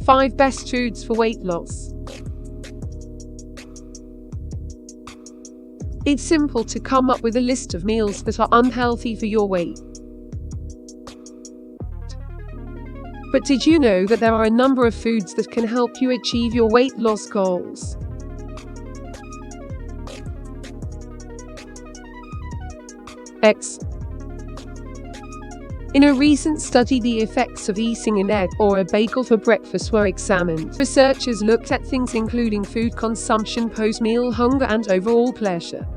5 best foods for weight loss. It's simple to come up with a list of meals that are unhealthy for your weight. But did you know that there are a number of foods that can help you achieve your weight loss goals? Eggs. In a recent study, the effects of eating an egg or a bagel for breakfast were examined. Researchers looked at things including food consumption, post-meal hunger, and overall pleasure.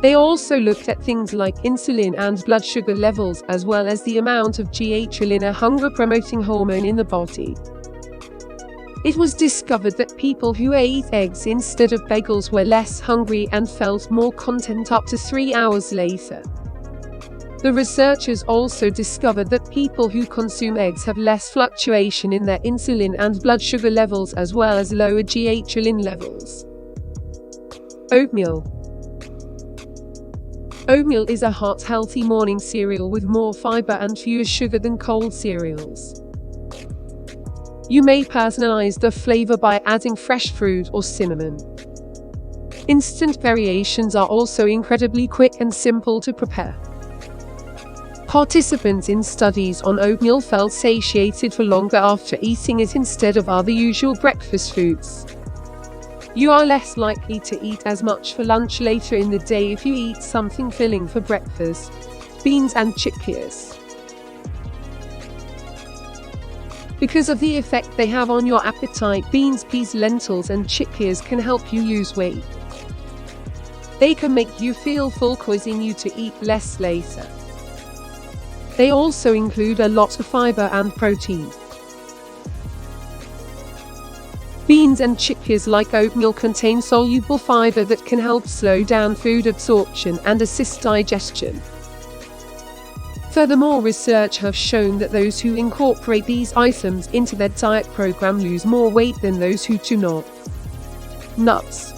They also looked at things like insulin and blood sugar levels, as well as the amount of ghrelin, a hunger-promoting hormone in the body. It was discovered that people who ate eggs instead of bagels were less hungry and felt more content up to 3 hours later. The researchers also discovered that people who consume eggs have less fluctuation in their insulin and blood sugar levels, as well as lower ghrelin levels. Oatmeal. Oatmeal is a hot, healthy morning cereal with more fiber and fewer sugar than cold cereals. You may personalize the flavor by adding fresh fruit or cinnamon. Instant variations are also incredibly quick and simple to prepare. Participants in studies on oatmeal felt satiated for longer after eating it instead of other usual breakfast foods. You are less likely to eat as much for lunch later in the day if you eat something filling for breakfast: beans and chickpeas. Because of the effect they have on your appetite, beans, peas, lentils, and chickpeas can help you lose weight. They can make you feel full, causing you to eat less later. They also include a lot of fiber and protein. Beans and chickpeas, like oatmeal, contain soluble fiber that can help slow down food absorption and assist digestion. Furthermore, research has shown that those who incorporate these items into their diet program lose more weight than those who do not. Nuts.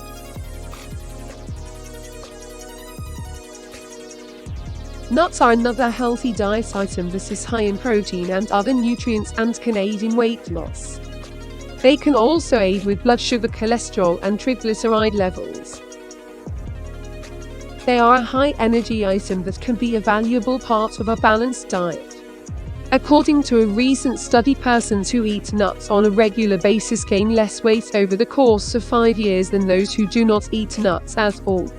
Nuts are another healthy diet item that is high in protein and other nutrients and can aid in weight loss. They can also aid with blood sugar, cholesterol, and triglyceride levels. They are a high-energy item that can be a valuable part of a balanced diet. According to a recent study, persons who eat nuts on a regular basis gain less weight over the course of 5 years than those who do not eat nuts at all.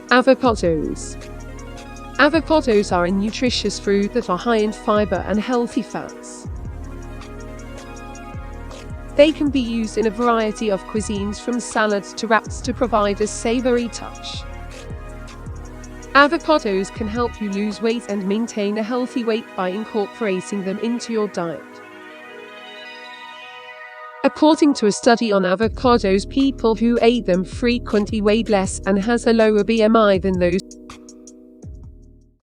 Avocados. Avocados are a nutritious fruit that are high in fiber and healthy fats. They can be used in a variety of cuisines, from salads to wraps, to provide a savory touch. Avocados can help you lose weight and maintain a healthy weight by incorporating them into your diet. According to a study on avocados, people who ate them frequently weighed less and has a lower BMI than those